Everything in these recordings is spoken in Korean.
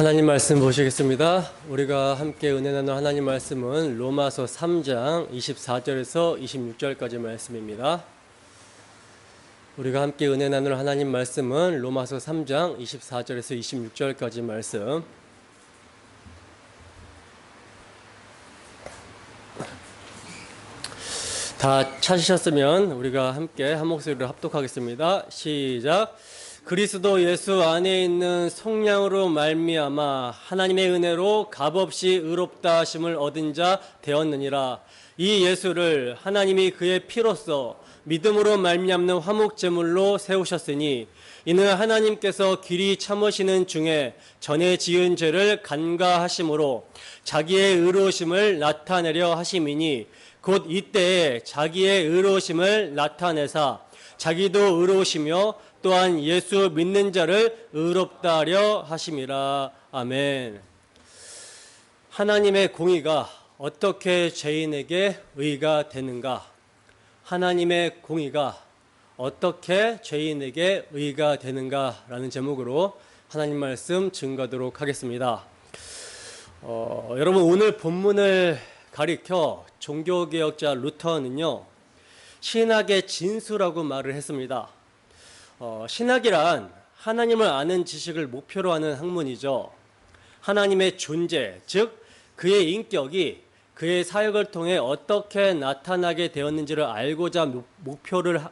하나님 말씀 보시겠습니다. 우리가 함께 은혜 나눌 하나님 말씀은 로마서 3장 24절에서 26절까지 말씀입니다. 우리가 함께 은혜 나눌 하나님 말씀은 로마서 3장 24절에서 26절까지 말씀. 다 찾으셨으면 우리가 함께 한 목소리로 합독하겠습니다. 시작. 그리스도 예수 안에 있는 속량으로 말미암아 하나님의 은혜로 값없이 의롭다 하심을 얻은 자 되었느니라. 이 예수를 하나님이 그의 피로써 믿음으로 말미암는 화목 제물로 세우셨으니 이는 하나님께서 길이 참으시는 중에 전에 지은 죄를 간과하심으로 자기의 의로우심을 나타내려 하심이니 곧 이때에 자기의 의로우심을 나타내사 자기도 의로우시며 또한 예수 믿는 자를 의롭다 하려 하심이라. 아멘. 하나님의 공의가 어떻게 죄인에게 의가 되는가? 하나님의 공의가 어떻게 죄인에게 의가 되는가라는 제목으로 하나님 말씀 증거하도록 하겠습니다. 여러분, 오늘 본문을 가리켜 종교개혁자 루터는요, 신학의 진수라고 말을 했습니다. 신학이란 하나님을 아는 지식을 목표로 하는 학문이죠. 하나님의 존재, 즉 그의 인격이 그의 사역을 통해 어떻게 나타나게 되었는지를 알고자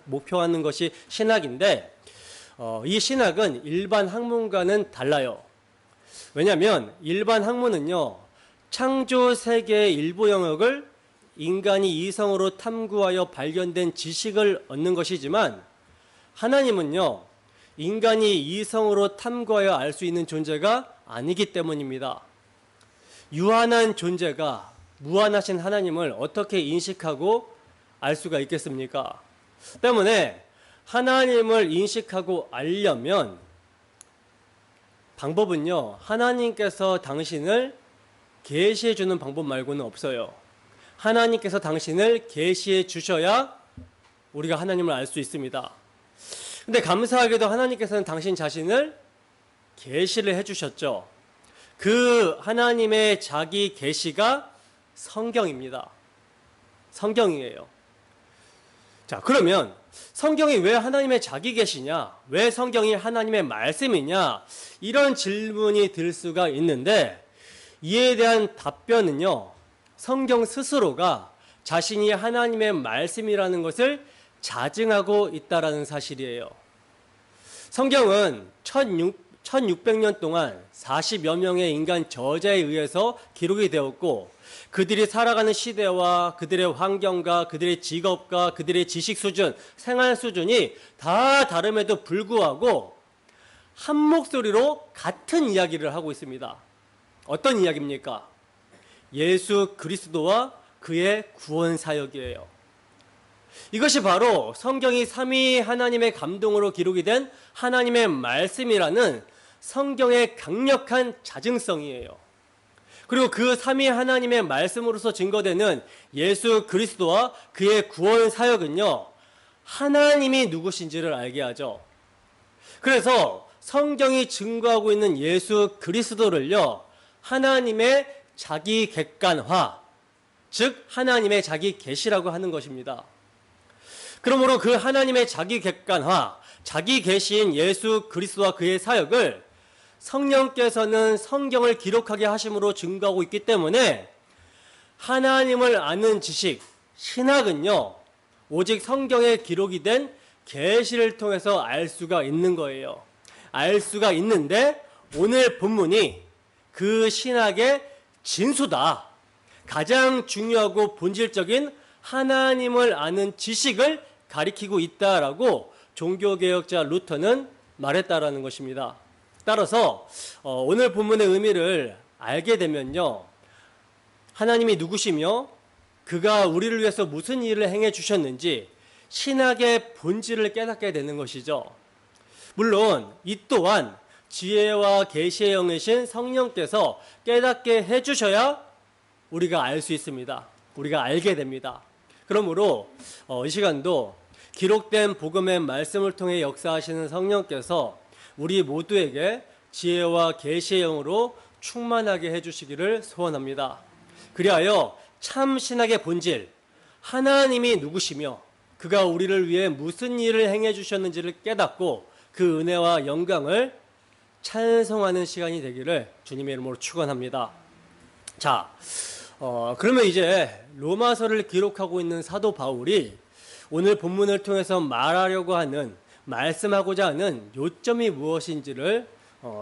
목표하는 것이 신학인데, 이 신학은 일반 학문과는 달라요. 왜냐하면 일반 학문은요, 창조 세계의 일부 영역을 인간이 이성으로 탐구하여 발견된 지식을 얻는 것이지만, 하나님은요, 인간이 이성으로 탐구하여 알 수 있는 존재가 아니기 때문입니다. 유한한 존재가 무한하신 하나님을 어떻게 인식하고 알 수가 있겠습니까? 때문에 하나님을 인식하고 알려면 방법은요, 하나님께서 당신을 계시해 주는 방법 말고는 없어요. 하나님께서 당신을 계시해 주셔야 우리가 하나님을 알 수 있습니다. 근데 감사하게도 하나님께서는 당신 자신을 계시를 해주셨죠. 그 하나님의 자기 계시가 성경입니다. 성경이에요. 자, 그러면 성경이 왜 하나님의 자기 계시냐? 왜 성경이 하나님의 말씀이냐? 이런 질문이 들 수가 있는데, 이에 대한 답변은요, 성경 스스로가 자신이 하나님의 말씀이라는 것을 자증하고 있다라는 사실이에요. 성경은 1600년 동안 40여 명의 인간 저자에 의해서 기록이 되었고, 그들이 살아가는 시대와 그들의 환경과 그들의 직업과 그들의 지식 수준, 생활 수준이 다 다름에도 불구하고 한 목소리로 같은 이야기를 하고 있습니다. 어떤 이야기입니까? 예수 그리스도와 그의 구원 사역이에요. 이것이 바로 성경이 삼위 하나님의 감동으로 기록이 된 하나님의 말씀이라는 성경의 강력한 자증성이에요. 그리고 그 삼위 하나님의 말씀으로서 증거되는 예수 그리스도와 그의 구원 사역은요, 하나님이 누구신지를 알게 하죠. 그래서 성경이 증거하고 있는 예수 그리스도를요, 하나님의 자기 객관화, 즉 하나님의 자기 계시라고 하는 것입니다. 그러므로 그 하나님의 자기 객관화, 자기 계시인 예수 그리스도와 그의 사역을 성령께서는 성경을 기록하게 하심으로 증거하고 있기 때문에 하나님을 아는 지식, 신학은요, 오직 성경에 기록이 된 계시를 통해서 알 수가 있는 거예요. 알 수가 있는데 오늘 본문이 그 신학의 진수다. 가장 중요하고 본질적인 하나님을 아는 지식을 가리키고 있다라고 종교개혁자 루터는 말했다라는 것입니다. 따라서 오늘 본문의 의미를 알게 되면요, 하나님이 누구시며 그가 우리를 위해서 무슨 일을 행해 주셨는지 신학의 본질을 깨닫게 되는 것이죠. 물론 이 또한 지혜와 계시의 영이신 성령께서 깨닫게 해주셔야 우리가 알 수 있습니다. 우리가 알게 됩니다. 그러므로 이 시간도 기록된 복음의 말씀을 통해 역사하시는 성령께서 우리 모두에게 지혜와 계시의 영으로 충만하게 해주시기를 소원합니다. 그리하여 참 신학의 본질, 하나님이 누구시며 그가 우리를 위해 무슨 일을 행해 주셨는지를 깨닫고 그 은혜와 영광을 찬송하는 시간이 되기를 주님의 이름으로 축원합니다. 자, 그러면 이제 로마서를 기록하고 있는 사도 바울이 오늘 본문을 통해서 말하려고 하는, 말씀하고자 하는 요점이 무엇인지를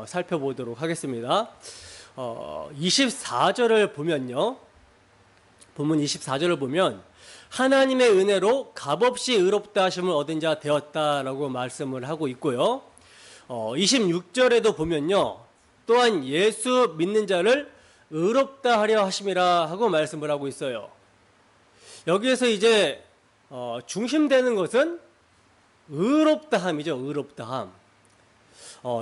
살펴보도록 하겠습니다. 24절을 보면요, 본문 24절을 보면 하나님의 은혜로 값없이 의롭다 하심을 얻은 자 되었다라고 말씀을 하고 있고요. 26절에도 보면요, 또한 예수 믿는 자를 의롭다 하려 하심이라 하고 말씀을 하고 있어요. 여기에서 이제 중심되는 것은 의롭다함이죠. 의롭다함.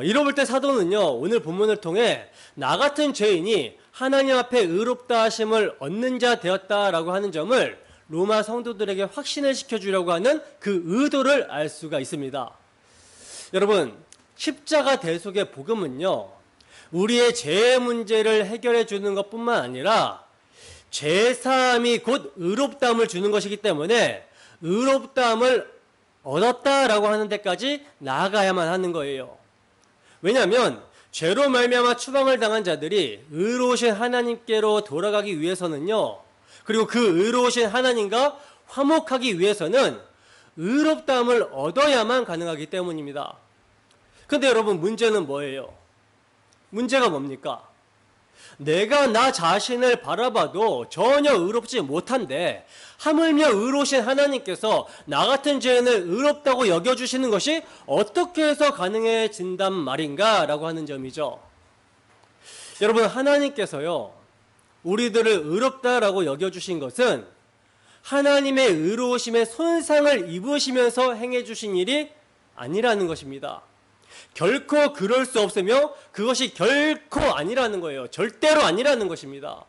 이로 볼 때 사도는요, 오늘 본문을 통해 나 같은 죄인이 하나님 앞에 의롭다 하심을 얻는 자 되었다라고 하는 점을 로마 성도들에게 확신을 시켜주려고 하는 그 의도를 알 수가 있습니다. 여러분, 십자가 대속의 복음은요, 우리의 죄 문제를 해결해 주는 것뿐만 아니라 죄사함이 곧 의롭다함을 주는 것이기 때문에 의롭다함을 얻었다라고 하는 데까지 나아가야만 하는 거예요. 왜냐하면 죄로 말미암아 추방을 당한 자들이 의로우신 하나님께로 돌아가기 위해서는요, 그리고 그 의로우신 하나님과 화목하기 위해서는 의롭다함을 얻어야만 가능하기 때문입니다. 근데 여러분, 문제는 뭐예요? 문제가 뭡니까? 내가 나 자신을 바라봐도 전혀 의롭지 못한데 하물며 의로우신 하나님께서 나 같은 죄인을 의롭다고 여겨주시는 것이 어떻게 해서 가능해진단 말인가 라고 하는 점이죠. 여러분, 하나님께서요, 우리들을 의롭다라고 여겨주신 것은 하나님의 의로우심에 손상을 입으시면서 행해주신 일이 아니라는 것입니다. 결코 그럴 수 없으며 그것이 결코 아니라는 거예요. 절대로 아니라는 것입니다.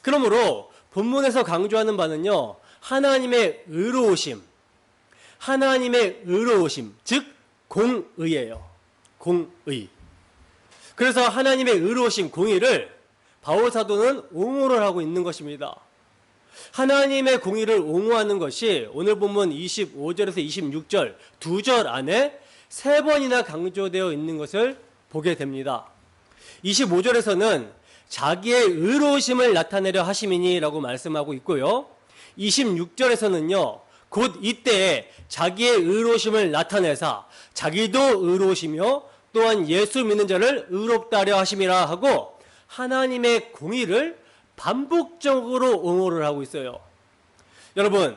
그러므로 본문에서 강조하는 바는요, 하나님의 의로우심, 즉 공의예요. 공의. 그래서 하나님의 의로우심, 공의를 바울 사도는 옹호를 하고 있는 것입니다. 하나님의 공의를 옹호하는 것이 오늘 본문 25절에서 26절 두 절 안에 세 번이나 강조되어 있는 것을 보게 됩니다. 25절에서는 자기의 의로우심을 나타내려 하심이니 라고 말씀하고 있고요. 26절에서는요, 곧 이때에 자기의 의로우심을 나타내사 자기도 의로우시며 또한 예수 믿는 자를 의롭다 하려 하심이라 하고 하나님의 공의를 반복적으로 옹호를 하고 있어요. 여러분,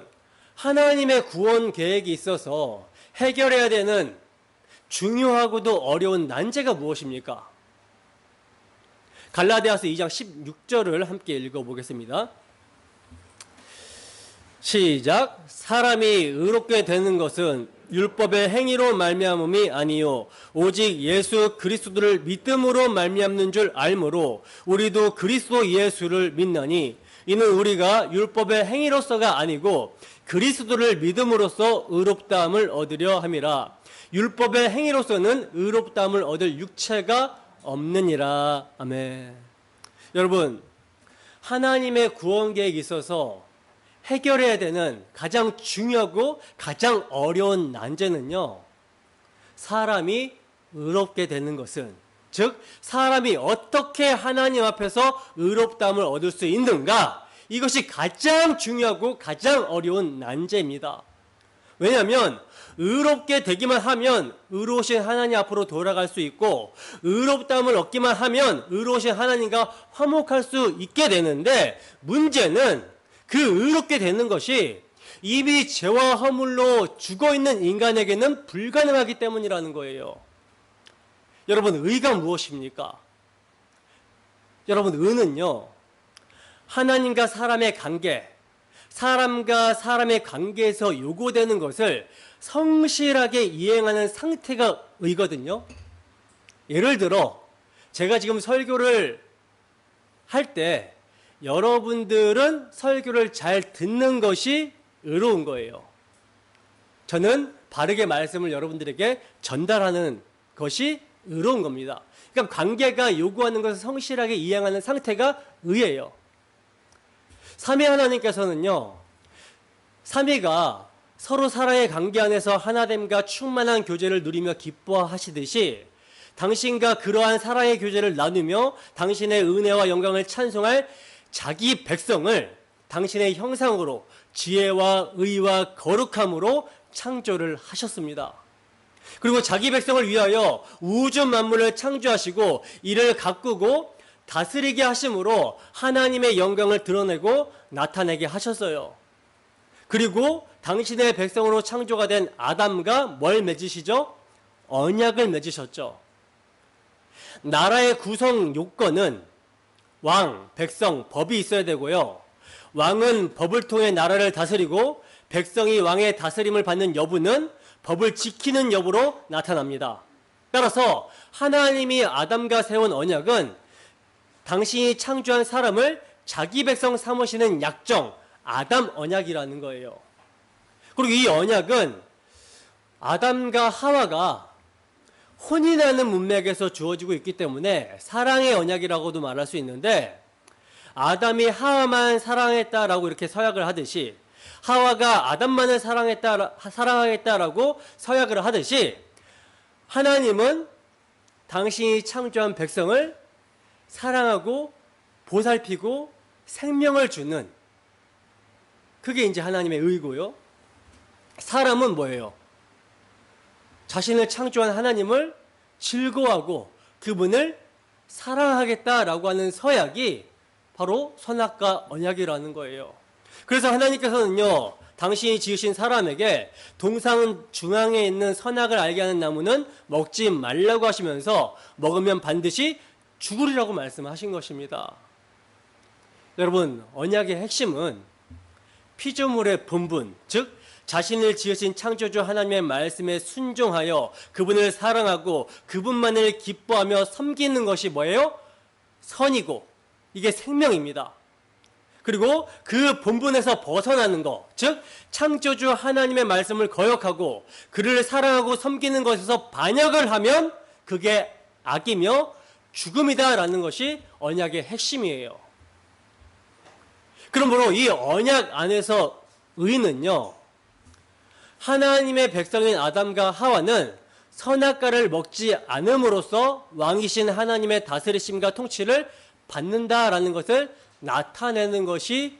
하나님의 구원 계획이 있어서 해결해야 되는 중요하고도 어려운 난제가 무엇입니까? 갈라디아서 2장 16절을 함께 읽어보겠습니다. 시작. 사람이 의롭게 되는 것은 율법의 행위로 말미암음이 아니요 오직 예수 그리스도를 믿음으로 말미암는 줄 알므로 우리도 그리스도 예수를 믿나니 이는 우리가 율법의 행위로서가 아니고 그리스도를 믿음으로써 의롭다함을 얻으려 함이라. 율법의 행위로서는 의롭다함을 얻을 육체가 없느니라. 아멘. 여러분, 하나님의 구원 계획이 있어서 해결해야 되는 가장 중요하고 가장 어려운 난제는요, 사람이 의롭게 되는 것은, 즉 사람이 어떻게 하나님 앞에서 의롭다함을 얻을 수 있는가, 이것이 가장 중요하고 가장 어려운 난제입니다. 왜냐하면 의롭게 되기만 하면 의로우신 하나님 앞으로 돌아갈 수 있고 의롭다함을 얻기만 하면 의로우신 하나님과 화목할 수 있게 되는데, 문제는 그 의롭게 되는 것이 이미 죄와 허물로 죽어있는 인간에게는 불가능하기 때문이라는 거예요. 여러분, 의가 무엇입니까? 여러분, 의는요, 하나님과 사람의 관계, 사람과 사람의 관계에서 요구되는 것을 성실하게 이행하는 상태가 의거든요. 예를 들어 제가 지금 설교를 할 때 여러분들은 설교를 잘 듣는 것이 의로운 거예요. 저는 바르게 말씀을 여러분들에게 전달하는 것이 의로운 겁니다. 그러니까 그러니까 관계가 요구하는 것을 성실하게 이행하는 상태가 의예요. 삼위 하나님께서는요, 삼위가 서로 사랑의 관계 안에서 하나됨과 충만한 교제를 누리며 기뻐하시듯이 당신과 그러한 사랑의 교제를 나누며 당신의 은혜와 영광을 찬송할 자기 백성을 당신의 형상으로 지혜와 의와 거룩함으로 창조를 하셨습니다. 그리고 자기 백성을 위하여 우주 만물을 창조하시고 이를 가꾸고 다스리게 하심으로 하나님의 영광을 드러내고 나타내게 하셨어요. 그리고 당신의 백성으로 창조가 된 아담과 뭘 맺으시죠? 언약을 맺으셨죠. 나라의 구성 요건은 왕, 백성, 법이 있어야 되고요. 왕은 법을 통해 나라를 다스리고 백성이 왕의 다스림을 받는 여부는 법을 지키는 여부로 나타납니다. 따라서 하나님이 아담과 세운 언약은 당신이 창조한 사람을 자기 백성 삼으시는 약정, 아담 언약이라는 거예요. 그리고 이 언약은 아담과 하와가 혼인하는 문맥에서 주어지고 있기 때문에 사랑의 언약이라고도 말할 수 있는데, 아담이 하와만 사랑했다라고 이렇게 서약을 하듯이, 하와가 아담만을 사랑하겠다라고 서약을 하듯이, 하나님은 당신이 창조한 백성을 사랑하고 보살피고 생명을 주는, 그게 이제 하나님의 의고요. 사람은 뭐예요? 자신을 창조한 하나님을 즐거워하고 그분을 사랑하겠다라고 하는 서약이 바로 선악과 언약이라는 거예요. 그래서 하나님께서는요, 당신이 지으신 사람에게 동상 중앙에 있는 선악을 알게 하는 나무는 먹지 말라고 하시면서 먹으면 반드시 죽으리라고 말씀하신 것입니다. 여러분, 언약의 핵심은 피조물의 본분, 즉 자신을 지으신 창조주 하나님의 말씀에 순종하여 그분을 사랑하고 그분만을 기뻐하며 섬기는 것이 뭐예요? 선이고 이게 생명입니다. 그리고 그 본분에서 벗어나는 것, 즉 창조주 하나님의 말씀을 거역하고 그를 사랑하고 섬기는 것에서 반역을 하면 그게 악이며 죽음이다라는 것이 언약의 핵심이에요. 그러므로 이 언약 안에서 의는요, 하나님의 백성인 아담과 하와는 선악과를 먹지 않음으로써 왕이신 하나님의 다스리심과 통치를 받는다라는 것을 나타내는 것이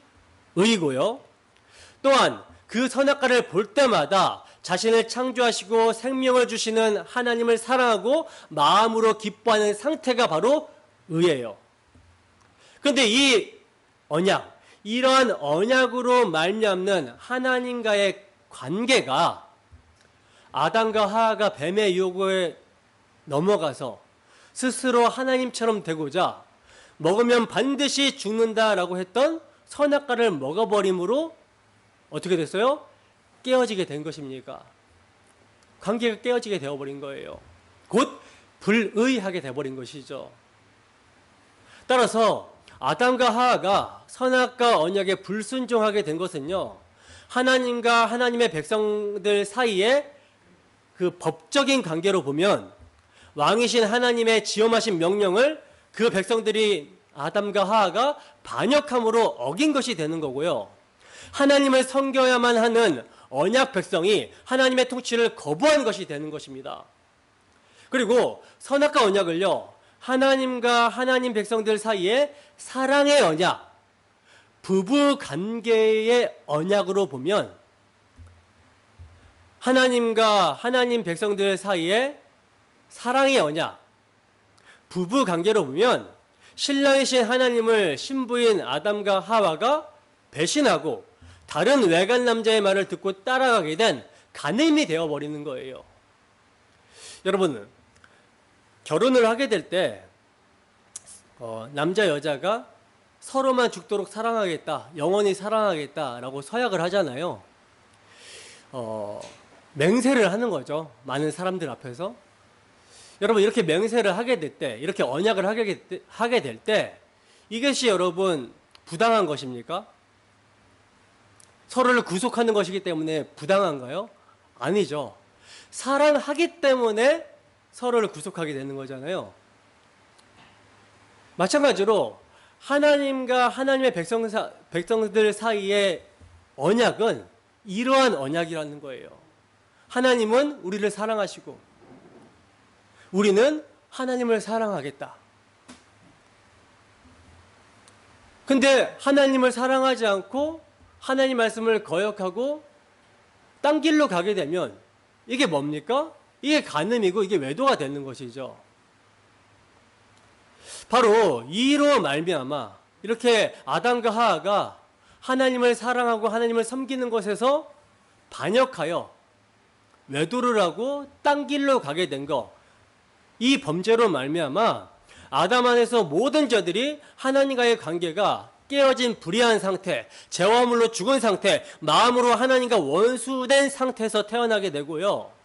의고요. 또한 그 선악과를 볼 때마다 자신을 창조하시고 생명을 주시는 하나님을 사랑하고 마음으로 기뻐하는 상태가 바로 의예요. 그런데 이 언약, 이러한 언약으로 말미암는 하나님과의 관계가 아담과 하와가 뱀의 유혹에 넘어가서 스스로 하나님처럼 되고자 먹으면 반드시 죽는다라고 했던 선악과를 먹어버림으로 어떻게 됐어요? 깨어지게 된 것입니까? 관계가 깨어지게 되어버린 거예요. 곧 불의하게 되어버린 것이죠. 따라서 아담과 하와가 선악과 언약에 불순종하게 된 것은요, 하나님과 하나님의 백성들 사이에 그 법적인 관계로 보면 왕이신 하나님의 지엄하신 명령을 그 백성들이 아담과 하와가 반역함으로 어긴 것이 되는 거고요. 하나님을 섬겨야만 하는 언약 백성이 하나님의 통치를 거부한 것이 되는 것입니다. 그리고 선악과 언약을요, 하나님과 하나님 백성들 사이에 사랑의 언약, 부부 관계의 언약으로 보면 하나님과 하나님 백성들 사이에 사랑의 언약, 부부 관계로 보면 신랑이신 하나님을 신부인 아담과 하와가 배신하고 다른 외간 남자의 말을 듣고 따라가게 된 간음이 되어버리는 거예요. 여러분, 결혼을 하게 될 때 남자 여자가 서로만 죽도록 사랑하겠다, 영원히 사랑하겠다라고 서약을 하잖아요. 맹세를 하는 거죠. 많은 사람들 앞에서. 여러분, 이렇게 맹세를 하게 될 때, 이렇게 언약을 하게 될 때 이것이 여러분 부당한 것입니까? 서로를 구속하는 것이기 때문에 부당한가요? 아니죠. 사랑하기 때문에 서로를 구속하게 되는 거잖아요. 마찬가지로 하나님과 하나님의 백성들 사이의 언약은 이러한 언약이라는 거예요. 하나님은 우리를 사랑하시고 우리는 하나님을 사랑하겠다. 근데 하나님을 사랑하지 않고 하나님 말씀을 거역하고 딴 길로 가게 되면 이게 뭡니까? 이게 간음이고 이게 외도가 되는 것이죠. 바로 이로 말미암아 이렇게 아담과 하와가 하나님을 사랑하고 하나님을 섬기는 것에서 반역하여 외도를 하고 딴 길로 가게 된 것, 이 범죄로 말미암아 아담 안에서 모든 자들이 하나님과의 관계가 깨어진 불의한 상태, 죄화물로 죽은 상태, 마음으로 하나님과 원수된 상태에서 태어나게 되고요.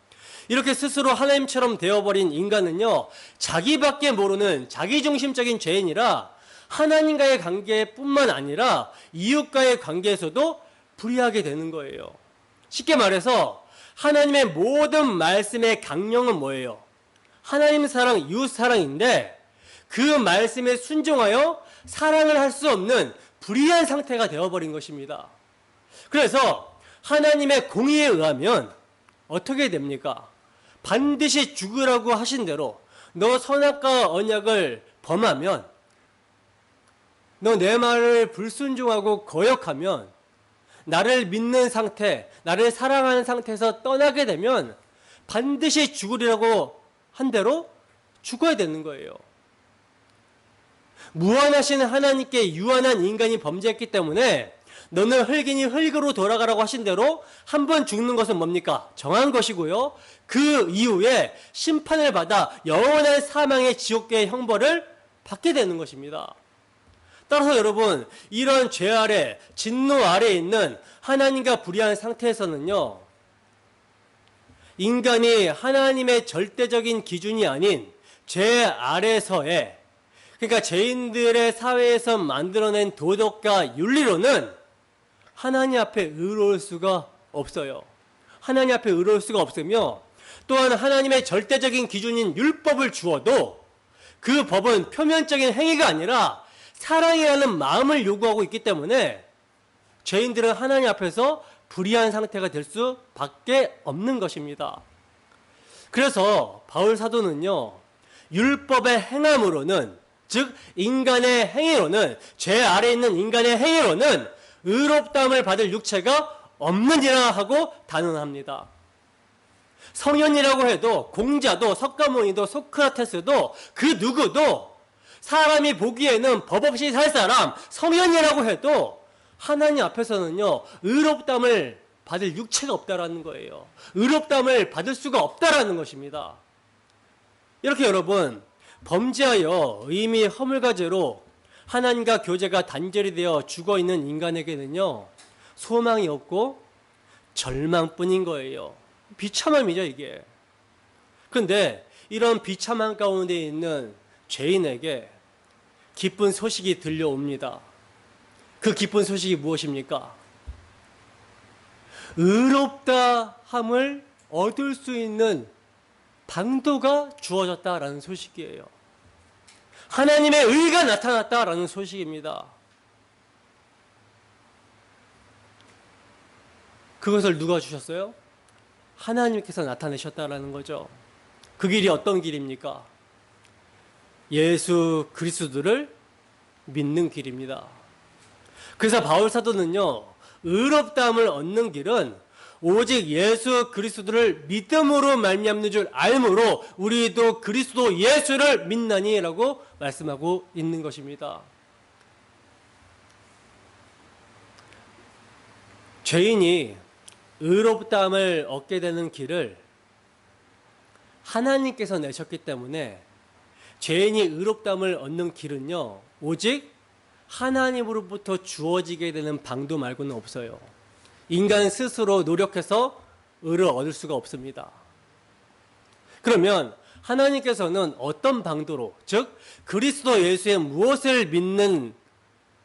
이렇게 스스로 하나님처럼 되어버린 인간은요, 자기밖에 모르는 자기중심적인 죄인이라 하나님과의 관계뿐만 아니라 이웃과의 관계에서도 불의하게 되는 거예요. 쉽게 말해서 하나님의 모든 말씀의 강령은 뭐예요? 하나님 사랑, 이웃 사랑인데 그 말씀에 순종하여 사랑을 할 수 없는 불의한 상태가 되어버린 것입니다. 그래서 하나님의 공의에 의하면 어떻게 됩니까? 반드시 죽으라고 하신 대로 너 선악과 언약을 범하면, 너 내 말을 불순종하고 거역하면, 나를 믿는 상태, 나를 사랑하는 상태에서 떠나게 되면 반드시 죽으리라고 한 대로 죽어야 되는 거예요. 무한하신 하나님께 유한한 인간이 범죄했기 때문에 너는 흙이니 흙으로 돌아가라고 하신 대로 한 번 죽는 것은 뭡니까? 정한 것이고요. 그 이후에 심판을 받아 영원한 사망의 지옥계의 형벌을 받게 되는 것입니다. 따라서 여러분, 이런 죄 아래, 진노 아래에 있는 하나님과 불의한 상태에서는요, 인간이 하나님의 절대적인 기준이 아닌 죄 아래서의, 그러니까 죄인들의 사회에서 만들어낸 도덕과 윤리로는 하나님 앞에 의로울 수가 없어요. 하나님 앞에 의로울 수가 없으며, 또한 하나님의 절대적인 기준인 율법을 주어도 그 법은 표면적인 행위가 아니라 사랑이라는 마음을 요구하고 있기 때문에 죄인들은 하나님 앞에서 불의한 상태가 될 수밖에 없는 것입니다. 그래서 바울 사도는요, 율법의 행함으로는, 즉 인간의 행위로는, 죄 아래 있는 인간의 행위로는 의롭다함을 받을 육체가 없느니라 하고 단언합니다. 성현이라고 해도, 공자도, 석가모니도, 소크라테스도, 그 누구도 사람이 보기에는 법 없이 살 사람, 성현이라고 해도 하나님 앞에서는요, 의롭다함을 받을 육체가 없다라는 거예요. 의롭다함을 받을 수가 없다라는 것입니다. 이렇게 여러분, 범죄하여 의미 허물과 죄로 하나님과 교제가 단절이 되어 죽어있는 인간에게는요, 소망이 없고 절망뿐인 거예요. 비참함이죠, 이게. 그런데 이런 비참함 가운데 있는 죄인에게 기쁜 소식이 들려옵니다. 그 기쁜 소식이 무엇입니까? 의롭다 함을 얻을 수 있는 방도가 주어졌다라는 소식이에요. 하나님의 의가 나타났다라는 소식입니다. 그것을 누가 주셨어요? 하나님께서 나타내셨다라는 거죠. 그 길이 어떤 길입니까? 예수 그리스도를 믿는 길입니다. 그래서 바울 사도는요, 의롭다함을 얻는 길은 오직 예수 그리스도를 믿음으로 말미암는 줄 알므로 우리도 그리스도 예수를 믿나니라고 말씀하고 있는 것입니다. 죄인이 의롭다함을 얻게 되는 길을 하나님께서 내셨기 때문에 죄인이 의롭다함을 얻는 길은요, 오직 하나님으로부터 주어지게 되는 방도 말고는 없어요. 인간 스스로 노력해서 의를 얻을 수가 없습니다. 그러면 하나님께서는 어떤 방도로, 즉 그리스도 예수의 무엇을 믿는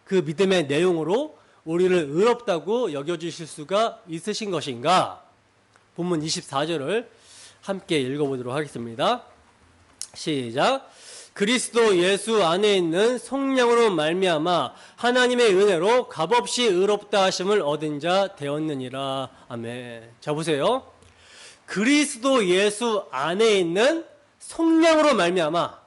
그 믿음의 내용으로 우리를 의롭다고 여겨주실 수가 있으신 것인가? 본문 24절을 함께 읽어보도록 하겠습니다. 시작. 그리스도 예수 안에 있는 성령으로 말미암아 하나님의 은혜로 값없이 의롭다 하심을 얻은 자 되었느니라. 아멘. 자 보세요. 그리스도 예수 안에 있는 성령으로 말미암아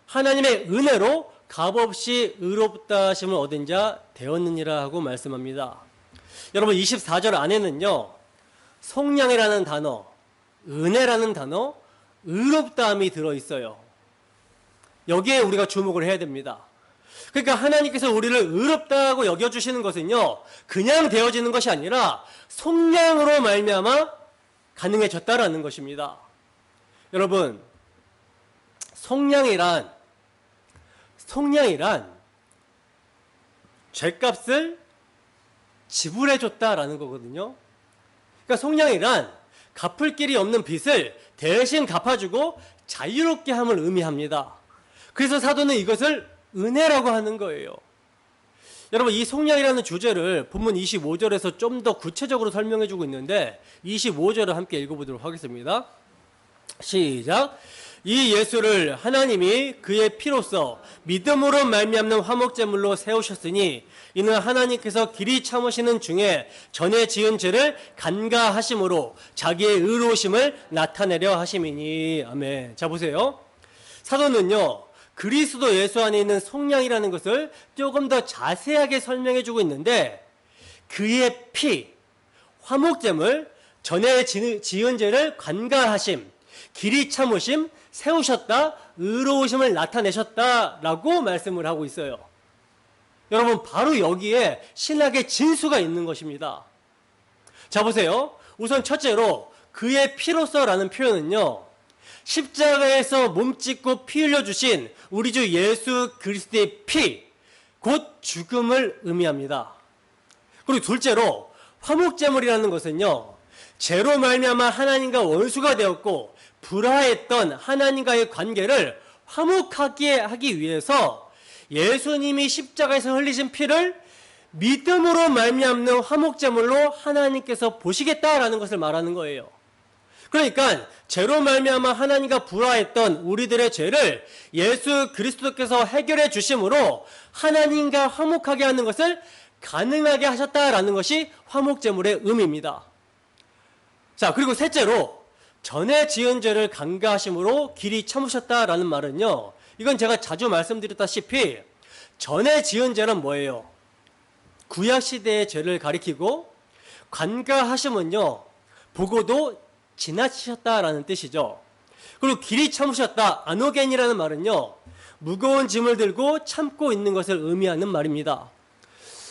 하나님의 은혜로 값없이 의롭다 하심을 얻은 자 되었느니라 하고 말씀합니다. 여러분 24절 안에는요, 성령이라는 단어, 은혜라는 단어, 의롭다함이 들어있어요. 여기에 우리가 주목을 해야 됩니다. 그러니까 하나님께서 우리를 의롭다고 여겨주시는 것은요, 그냥 되어지는 것이 아니라 성령으로 말미암아 가능해졌다라는 것입니다. 여러분, 성령이란 죄값을 지불해줬다라는 거거든요. 그러니까 성령이란 갚을 길이 없는 빚을 대신 갚아주고 자유롭게 함을 의미합니다. 그래서 사도는 이것을 은혜라고 하는 거예요. 여러분, 이 성령이라는 주제를 본문 25절에서 좀 더 구체적으로 설명해주고 있는데 25절을 함께 읽어보도록 하겠습니다. 시작. 이 예수를 하나님이 그의 피로써 믿음으로 말미암는 화목제물로 세우셨으니 이는 하나님께서 길이 참으시는 중에 전에 지은 죄를 간가하심으로 자기의 의로우심을 나타내려 하심이니. 아멘. 자 보세요. 사도는요, 그리스도 예수 안에 있는 성령이라는 것을 조금 더 자세하게 설명해 주고 있는데, 그의 피, 화목제물, 전에 지은 죄를 간가하심, 길이 참으심, 세우셨다, 의로우심을 나타내셨다라고 말씀을 하고 있어요. 여러분, 바로 여기에 신학의 진수가 있는 것입니다. 자 보세요. 우선 첫째로 그의 피로서라는 표현은요, 십자가에서 몸짓고 피 흘려주신 우리 주 예수 그리스도의 피, 곧 죽음을 의미합니다. 그리고 둘째로 화목제물이라는 것은요, 죄로 말미암아 하나님과 원수가 되었고 불화했던 하나님과의 관계를 화목하게 하기 위해서 예수님이 십자가에서 흘리신 피를 믿음으로 말미암는 화목제물로 하나님께서 보시겠다라는 것을 말하는 거예요. 그러니까 죄로 말미암아 하나님과 불화했던 우리들의 죄를 예수 그리스도께서 해결해 주심으로 하나님과 화목하게 하는 것을 가능하게 하셨다라는 것이 화목제물의 의미입니다. 자, 그리고 셋째로 전에 지은 죄를 간가하심으로 길이 참으셨다라는 말은요, 이건 제가 자주 말씀드렸다시피 전에 지은 죄는 뭐예요? 구약시대의 죄를 가리키고, 간가하심은요, 보고도 지나치셨다라는 뜻이죠. 그리고 길이 참으셨다, 아노겐이라는 말은요, 무거운 짐을 들고 참고 있는 것을 의미하는 말입니다.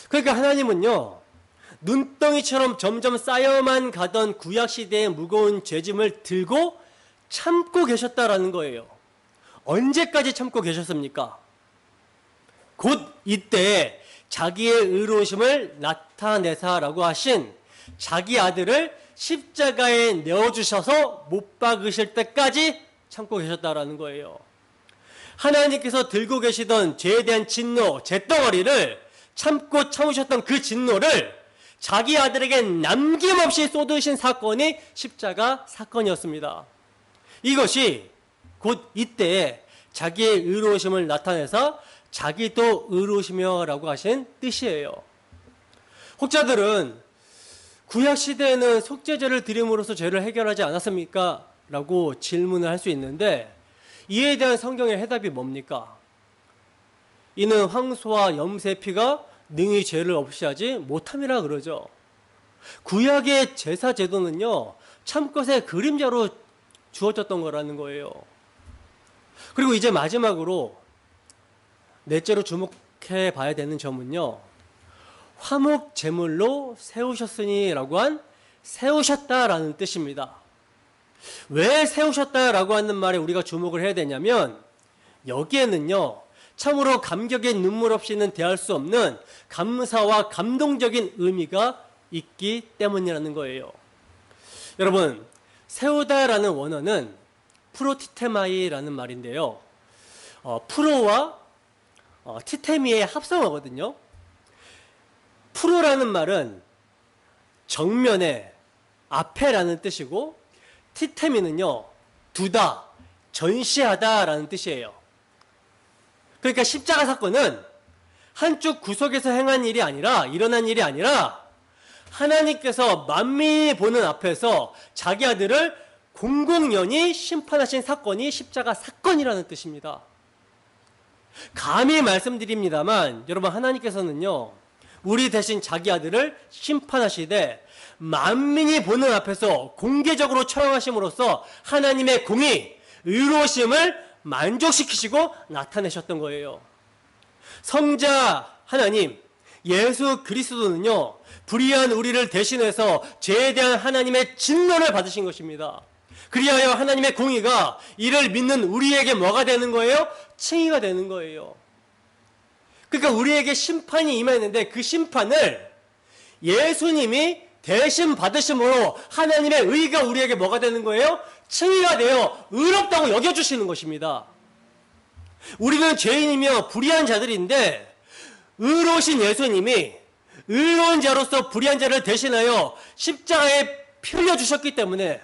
그러니까 하나님은요, 눈덩이처럼 점점 쌓여만 가던 구약시대의 무거운 죄짐을 들고 참고 계셨다라는 거예요. 언제까지 참고 계셨습니까? 곧 이때 자기의 의로우심을 나타내사라고 하신 자기 아들을 십자가에 내어주셔서 못 박으실 때까지 참고 계셨다라는 거예요. 하나님께서 들고 계시던 죄에 대한 진노, 죄덩어리를 참고 참으셨던 그 진노를 자기 아들에게 남김없이 쏟으신 사건이 십자가 사건이었습니다. 이것이 곧 이때에 자기의 의로우심을 나타내서 자기도 의로우시며 라고 하신 뜻이에요. 혹자들은 구약시대에는 속죄제를 드림으로써 죄를 해결하지 않았습니까? 라고 질문을 할 수 있는데, 이에 대한 성경의 해답이 뭡니까? 이는 황소와 염소의 피가 능히 죄를 없이 하지 못함이라 그러죠. 구약의 제사 제도는요, 참것의 그림자로 주어졌던 거라는 거예요. 그리고 이제 마지막으로 넷째로 주목해 봐야 되는 점은요, 화목 제물로 세우셨으니 라고 한 세우셨다라는 뜻입니다. 왜 세우셨다라고 하는 말에 우리가 주목을 해야 되냐면, 여기에는요, 참으로 감격의 눈물 없이는 대할 수 없는 감사와 감동적인 의미가 있기 때문이라는 거예요. 여러분, 세우다라는 원어는 프로티테마이라는 말인데요, 프로와 티테미의 합성어거든요. 프로라는 말은 정면에, 앞에라는 뜻이고, 티테미는요, 두다, 전시하다라는 뜻이에요. 그러니까 십자가 사건은 한쪽 구석에서 일어난 일이 아니라 하나님께서 만민이 보는 앞에서 자기 아들을 공공연히 심판하신 사건이 십자가 사건이라는 뜻입니다. 감히 말씀드립니다만 여러분, 하나님께서는요, 우리 대신 자기 아들을 심판하시되 만민이 보는 앞에서 공개적으로 처형하심으로써 하나님의 공의, 의로우심을 만족시키시고 나타내셨던 거예요. 성자 하나님 예수 그리스도는요, 불의한 우리를 대신해서 죄에 대한 하나님의 진노를 받으신 것입니다. 그리하여 하나님의 공의가 이를 믿는 우리에게 뭐가 되는 거예요? 칭의가 되는 거예요. 그러니까 우리에게 심판이 임했는데 그 심판을 예수님이 대신 받으심으로 하나님의 의가 우리에게 뭐가 되는 거예요? 칭의가 되어 의롭다고 여겨주시는 것입니다. 우리는 죄인이며 불의한 자들인데 의로우신 예수님이 의로운 자로서 불의한 자를 대신하여 십자가에 피 흘려주셨기 때문에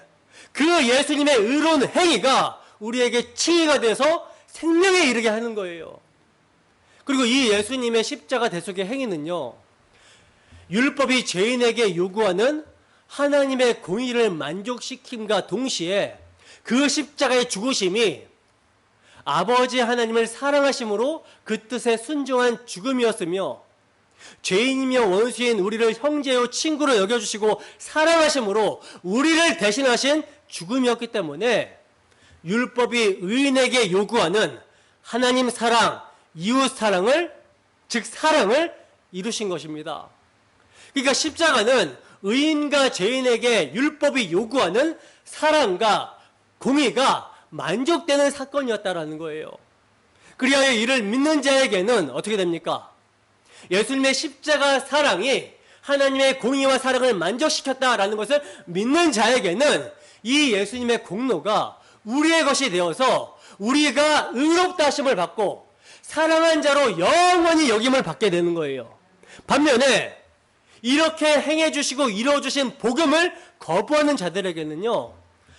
그 예수님의 의로운 행위가 우리에게 칭의가 돼서 생명에 이르게 하는 거예요. 그리고 이 예수님의 십자가 대속의 행위는요, 율법이 죄인에게 요구하는 하나님의 공의를 만족시킴과 동시에 그 십자가의 죽으심이 아버지 하나님을 사랑하심으로 그 뜻에 순종한 죽음이었으며, 죄인이며 원수인 우리를 형제요 친구로 여겨주시고 사랑하심으로 우리를 대신하신 죽음이었기 때문에 율법이 의인에게 요구하는 하나님 사랑, 이웃 사랑을, 즉 사랑을 이루신 것입니다. 그러니까 십자가는 의인과 죄인에게 율법이 요구하는 사랑과 공의가 만족되는 사건이었다라는 거예요. 그리하여 이를 믿는 자에게는 어떻게 됩니까? 예수님의 십자가 사랑이 하나님의 공의와 사랑을 만족시켰다라는 것을 믿는 자에게는 이 예수님의 공로가 우리의 것이 되어서 우리가 의롭다 하심을 받고 사랑한 자로 영원히 여김을 받게 되는 거예요. 반면에 이렇게 행해 주시고 이루어 주신 복음을 거부하는 자들에게는요,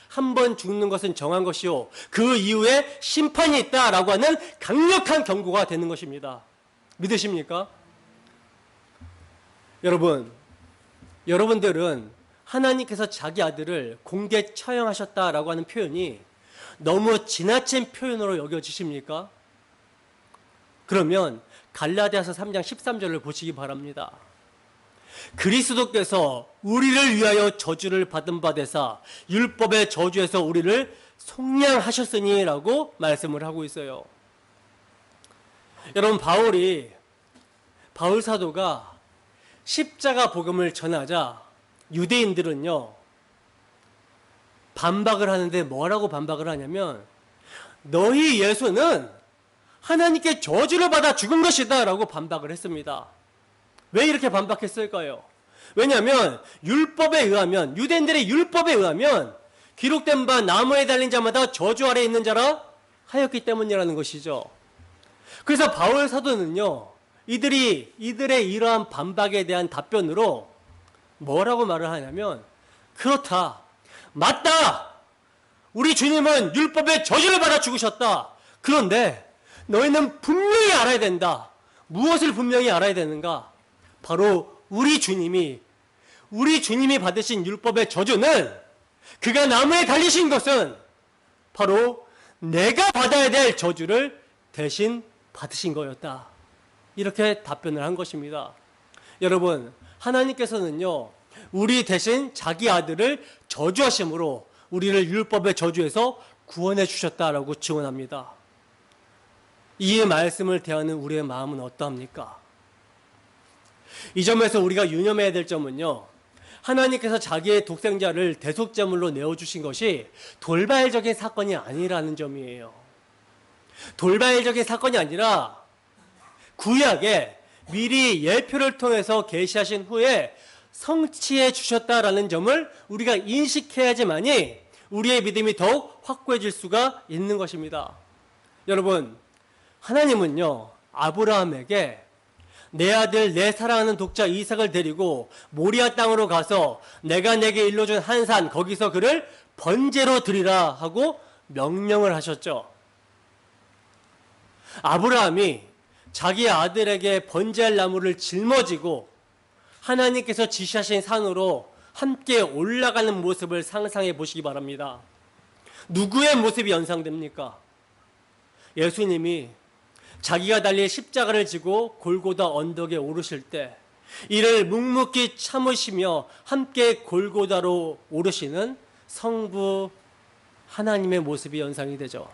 한 번 죽는 것은 정한 것이요 그 이후에 심판이 있다라고 하는 강력한 경고가 되는 것입니다. 믿으십니까? 여러분들은 하나님께서 자기 아들을 공개 처형하셨다라고 하는 표현이 너무 지나친 표현으로 여겨지십니까? 그러면 갈라디아서 3장 13절을 보시기 바랍니다. 그리스도께서 우리를 위하여 저주를 받은 바 되사 율법의 저주에서 우리를 속량하셨으니 라고 말씀을 하고 있어요. 여러분, 바울 사도가 십자가 복음을 전하자 유대인들은요, 반박을 하는데 뭐라고 반박을 하냐면, 너희 예수는 하나님께 저주를 받아 죽은 것이다 라고 반박을 했습니다. 왜 이렇게 반박했을까요? 왜냐하면 율법에 의하면, 유대인들의 율법에 의하면 기록된 바 나무에 달린 자마다 저주 아래 있는 자라 하였기 때문이라는 것이죠. 그래서 바울 사도는요, 이들의 이러한 반박에 대한 답변으로 뭐라고 말을 하냐면, 그렇다, 맞다, 우리 주님은 율법의 저주를 받아 죽으셨다. 그런데 너희는 분명히 알아야 된다. 무엇을 분명히 알아야 되는가? 바로 우리 주님이 받으신 율법의 저주는, 그가 나무에 달리신 것은 바로 내가 받아야 될 저주를 대신 받으신 거였다. 이렇게 답변을 한 것입니다. 여러분, 하나님께서는요, 우리 대신 자기 아들을 저주하심으로 우리를 율법의 저주에서 구원해 주셨다라고 증언합니다. 이 말씀을 대하는 우리의 마음은 어떠합니까? 이 점에서 우리가 유념해야 될 점은요, 하나님께서 자기의 독생자를 대속제물로 내어주신 것이 돌발적인 사건이 아니라는 점이에요. 돌발적인 사건이 아니라 구약에 미리 예표를 통해서 계시하신 후에 성취해 주셨다라는 점을 우리가 인식해야지만이 우리의 믿음이 더욱 확고해질 수가 있는 것입니다. 여러분, 하나님은요, 아브라함에게 내 아들, 내 사랑하는 독자 이삭을 데리고 모리아 땅으로 가서 내가 내게 일러준 한 산, 거기서 그를 번제로 드리라 하고 명령을 하셨죠. 아브라함이 자기 아들에게 번제할 나무를 짊어지고 하나님께서 지시하신 산으로 함께 올라가는 모습을 상상해 보시기 바랍니다. 누구의 모습이 연상됩니까? 예수님이 자기가 달릴 십자가를 지고 골고다 언덕에 오르실 때 이를 묵묵히 참으시며 함께 골고다로 오르시는 성부 하나님의 모습이 연상이 되죠.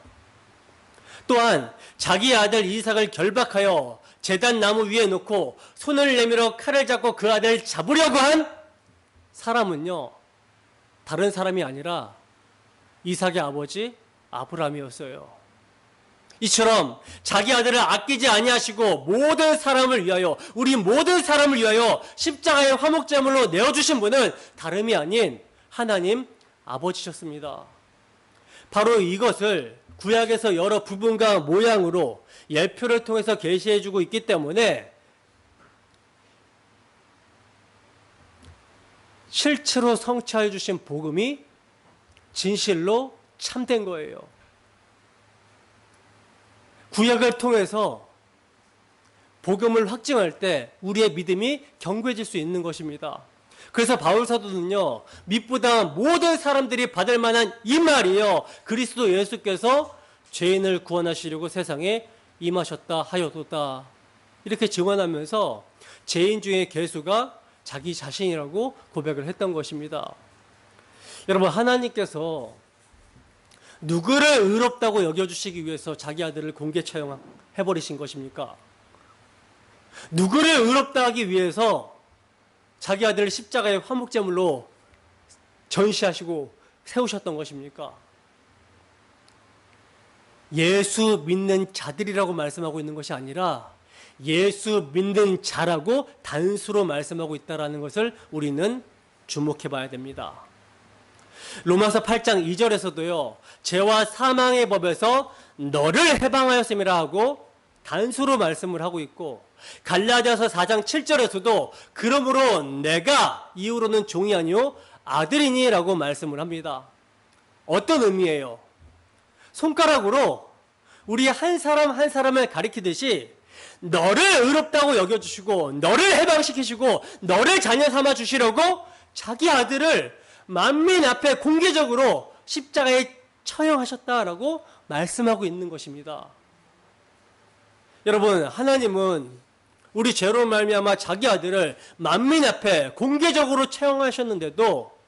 또한 자기 아들 이삭을 결박하여 제단 나무 위에 놓고 손을 내밀어 칼을 잡고 그 아들을 잡으려고 한 사람은요, 다른 사람이 아니라 이삭의 아버지 아브라함이었어요. 이처럼 자기 아들을 아끼지 아니하시고 모든 사람을 위하여, 우리 모든 사람을 위하여 십자가의 화목제물로 내어주신 분은 다름이 아닌 하나님 아버지셨습니다. 바로 이것을 구약에서 여러 부분과 모양으로 예표를 통해서 계시해주고 있기 때문에 실체로 성취해 주신 복음이 진실로 참된 거예요. 구약을 통해서 복음을 확증할 때 우리의 믿음이 견고해질 수 있는 것입니다. 그래서 바울 사도는요, 믿보다 모든 사람들이 받을 만한 이 말이요, 그리스도 예수께서 죄인을 구원하시려고 세상에 임하셨다 하여도다, 이렇게 증언하면서 죄인 중에 괴수가 자기 자신이라고 고백을 했던 것입니다. 여러분, 하나님께서 누구를 의롭다고 여겨주시기 위해서 자기 아들을 공개 처형해버리신 것입니까? 누구를 의롭다 하기 위해서 자기 아들을 십자가의 화목제물로 전시하시고 세우셨던 것입니까? 예수 믿는 자들이라고 말씀하고 있는 것이 아니라 예수 믿는 자라고 단수로 말씀하고 있다는 것을 우리는 주목해 봐야 됩니다. 로마서 8장 2절에서도요, 죄와 사망의 법에서 너를 해방하였음이라 하고 단수로 말씀을 하고 있고, 갈라디아서 4장 7절에서도 그러므로 내가 이후로는 종이 아니요 아들이니 라고 말씀을 합니다. 어떤 의미예요? 손가락으로 우리 한 사람 한 사람을 가리키듯이 너를 의롭다고 여겨주시고 너를 해방시키시고 너를 자녀 삼아 주시려고 자기 아들을 만민 앞에 공개적으로 십자가에 처형하셨다라고 말씀하고 있는 것입니다. 여러분, 하나님은 우리 죄로 말미암아 자기 아들을 만민 앞에 공개적으로 처형하셨는데도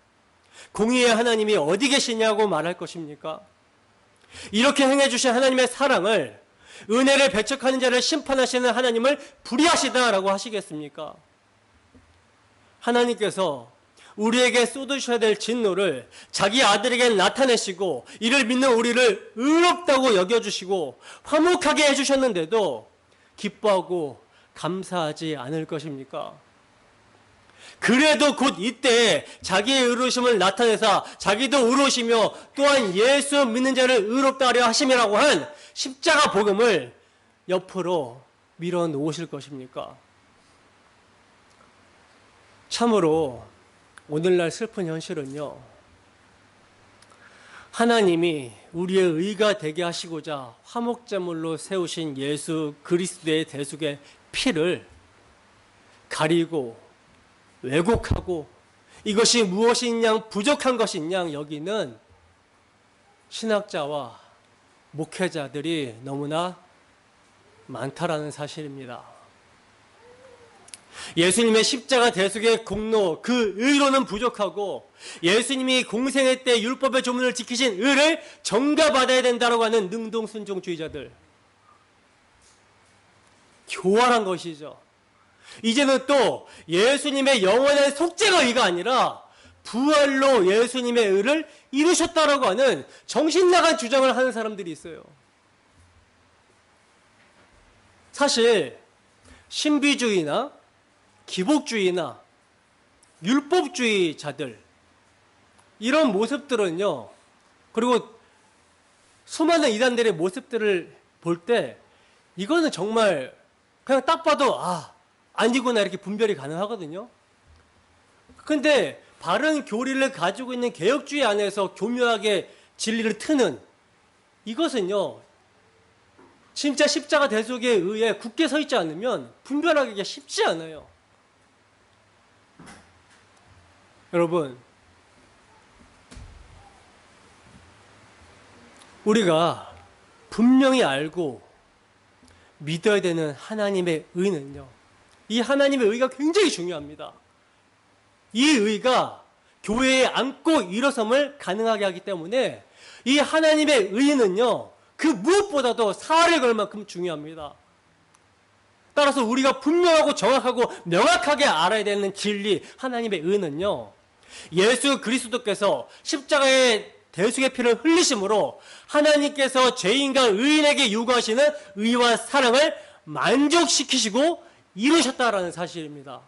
공의의 하나님이 어디 계시냐고 말할 것입니까? 이렇게 행해 주신 하나님의 사랑을, 은혜를 배척하는 자를 심판하시는 하나님을 불의하시다라고 하시겠습니까? 하나님께서 우리에게 쏟으셔야 될 진노를 자기 아들에게 나타내시고 이를 믿는 우리를 의롭다고 여겨주시고 화목하게 해주셨는데도 기뻐하고 감사하지 않을 것입니까? 그래도 곧 이때 자기의 의로우심을 나타내사 자기도 의로우시며 또한 예수 믿는 자를 의롭다 하려 하심이라고 한 십자가 복음을 옆으로 밀어놓으실 것입니까? 참으로 오늘날 슬픈 현실은요, 하나님이 우리의 의가 되게 하시고자 화목제물로 세우신 예수 그리스도의 대속의 피를 가리고 왜곡하고 이것이 무엇인 양 부족한 것인 양 여기는 신학자와 목회자들이 너무나 많다라는 사실입니다. 예수님의 십자가 대속의 공로, 그 의로는 부족하고 예수님이 공생애 때 율법의 조문을 지키신 의를 전가받아야 된다고 하는 능동순종주의자들, 교활한 것이죠. 이제는 또 예수님의 영원한 속죄가 의가 아니라 부활로 예수님의 의를 이루셨다라고 하는 정신나간 주장을 하는 사람들이 있어요. 사실 신비주의나 기복주의나 율법주의자들, 이런 모습들은요, 그리고 수많은 이단들의 모습들을 볼 때 이거는 정말 그냥 딱 봐도 아니구나 이렇게 분별이 가능하거든요. 근데 바른 교리를 가지고 있는 개혁주의 안에서 교묘하게 진리를 트는 이것은요, 진짜 십자가 대속에 의해 굳게 서 있지 않으면 분별하기가 쉽지 않아요. 여러분, 우리가 분명히 알고 믿어야 되는 하나님의 의는요, 이 하나님의 의가 굉장히 중요합니다. 이 의가 교회에 안고 일어섬을 가능하게 하기 때문에 이 하나님의 의는요, 그 무엇보다도 살을 걸 만큼 중요합니다. 따라서 우리가 분명하고 정확하고 명확하게 알아야 되는 진리, 하나님의 의는요, 예수 그리스도께서 십자가의 대속의 피를 흘리심으로 하나님께서 죄인과 의인에게 요구하시는 의와 사랑을 만족시키시고 이루셨다라는 사실입니다.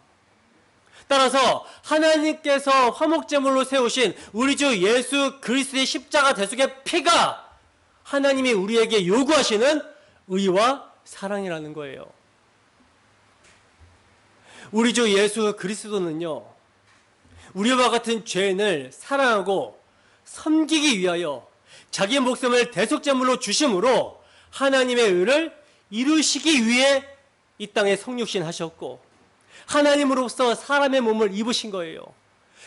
따라서 하나님께서 화목제물로 세우신 우리 주 예수 그리스도의 십자가 대속의 피가 하나님이 우리에게 요구하시는 의와 사랑이라는 거예요. 우리 주 예수 그리스도는요, 우리와 같은 죄인을 사랑하고 섬기기 위하여 자기 목숨을 대속제물로 주심으로 하나님의 의를 이루시기 위해 이 땅에 성육신하셨고 하나님으로서 사람의 몸을 입으신 거예요.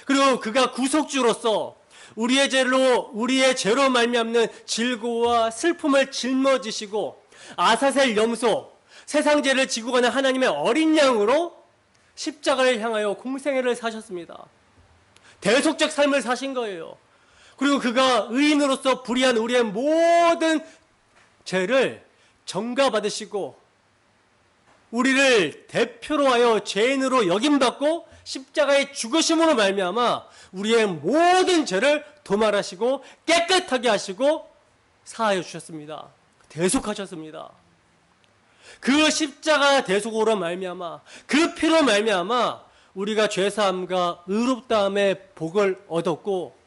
그리고 그가 구속주로서 우리의 죄로 말미암는 질고와 슬픔을 짊어지시고 아사셀 염소, 세상 죄를 지고 가는 하나님의 어린 양으로 십자가를 향하여 공생애를 사셨습니다. 대속적 삶을 사신 거예요. 그리고 그가 의인으로서 불의한 우리의 모든 죄를 전가받으시고 우리를 대표로 하여 죄인으로 여김받고 십자가의 죽으심으로 말미암아 우리의 모든 죄를 도말하시고 깨끗하게 하시고 사하여 주셨습니다. 대속하셨습니다. 그 십자가 대속으로 말미암아 그 피로 말미암아 우리가 죄사함과 의롭다함의 복을 얻었고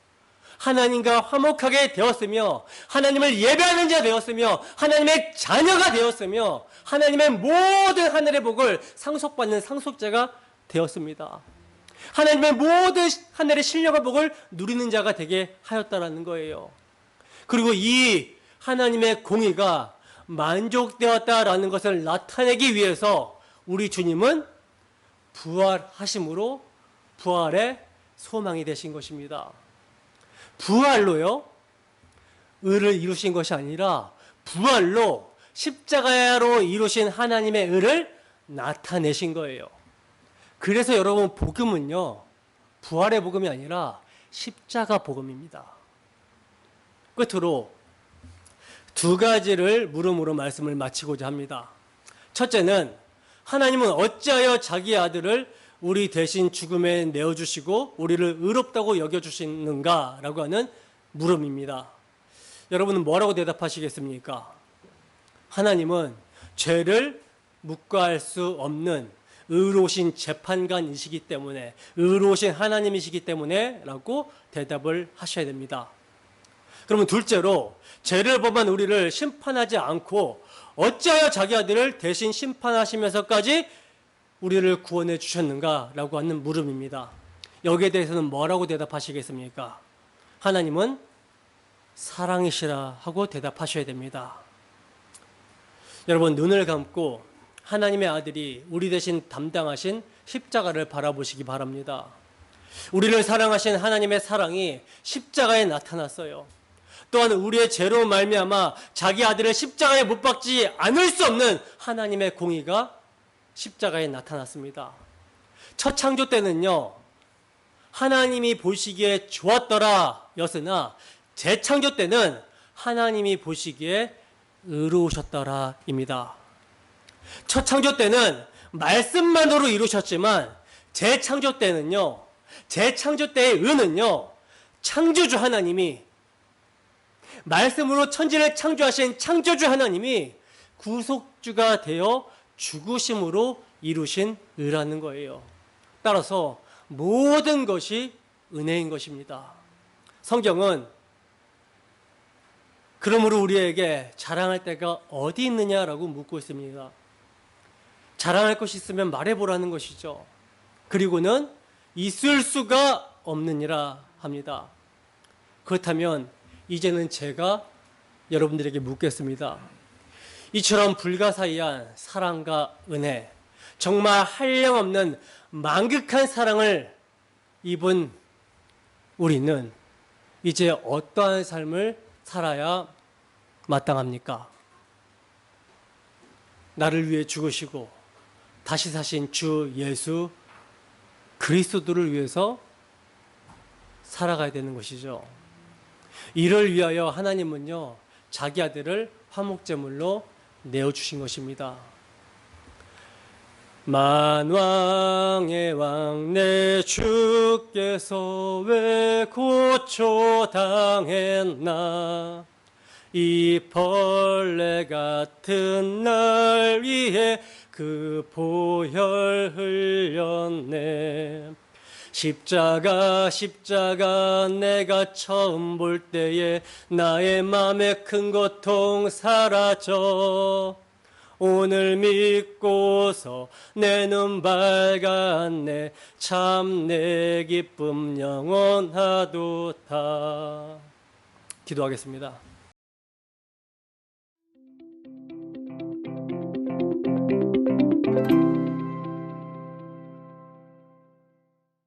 하나님과 화목하게 되었으며 하나님을 예배하는 자 되었으며 하나님의 자녀가 되었으며 하나님의 모든 하늘의 복을 상속받는 상속자가 되었습니다. 하나님의 모든 하늘의 신령과 복을 누리는 자가 되게 하였다라는 거예요. 그리고 이 하나님의 공의가 만족되었다라는 것을 나타내기 위해서 우리 주님은 부활하심으로 부활의 소망이 되신 것입니다. 부활로요, 의를 이루신 것이 아니라 부활로 십자가로 이루신 하나님의 의를 나타내신 거예요. 그래서 여러분, 복음은요, 부활의 복음이 아니라 십자가 복음입니다. 끝으로 두 가지를 물음으로 말씀을 마치고자 합니다. 첫째는 하나님은 어찌하여 자기 아들을 우리 대신 죽음에 내어주시고 우리를 의롭다고 여겨주시는가라고 하는 물음입니다. 여러분은 뭐라고 대답하시겠습니까? 하나님은 죄를 묵과할 수 없는 의로우신 재판관이시기 때문에, 의로우신 하나님이시기 때문에 라고 대답을 하셔야 됩니다. 그러면 둘째로, 죄를 범한 우리를 심판하지 않고 어찌하여 자기 아들을 대신 심판하시면서까지 우리를 구원해 주셨는가라고 하는 물음입니다. 여기에 대해서는 뭐라고 대답하시겠습니까? 하나님은 사랑이시라 하고 대답하셔야 됩니다. 여러분, 눈을 감고 하나님의 아들이 우리 대신 담당하신 십자가를 바라보시기 바랍니다. 우리를 사랑하신 하나님의 사랑이 십자가에 나타났어요. 또한 우리의 죄로 말미암아 자기 아들을 십자가에 못 박지 않을 수 없는 하나님의 공의가 십자가에 나타났습니다. 첫 창조 때는요, 하나님이 보시기에 좋았더라 였으나 재창조 때는 하나님이 보시기에 의로우셨더라 입니다. 첫 창조 때는 말씀만으로 이루셨지만 재창조 때는요, 재창조 때의 의는요, 창조주 하나님이, 말씀으로 천지를 창조하신 창조주 하나님이 구속주가 되어 죽으심으로 이루신 의라는 거예요. 따라서 모든 것이 은혜인 것입니다. 성경은 그러므로 우리에게 자랑할 때가 어디 있느냐라고 묻고 있습니다. 자랑할 것이 있으면 말해보라는 것이죠. 그리고는 있을 수가 없느니라 합니다. 그렇다면 이제는 제가 여러분들에게 묻겠습니다. 이처럼 불가사의한 사랑과 은혜, 정말 한량없는 만극한 사랑을 입은 우리는 이제 어떠한 삶을 살아야 마땅합니까? 나를 위해 죽으시고 다시 사신 주 예수 그리스도를 위해서 살아가야 되는 것이죠. 이를 위하여 하나님은요, 자기 아들을 화목제물로 내어주신 것입니다. 만왕의 왕 내 주께서 왜 고초당했나, 이 벌레 같은 날 위해 그 보혈 흘렸네. 십자가 내가 처음 볼 때에 나의 맘에 큰 고통 사라져. 오늘 믿고서 내 눈 밝았네. 참 내 기쁨 영원하도다. 기도하겠습니다.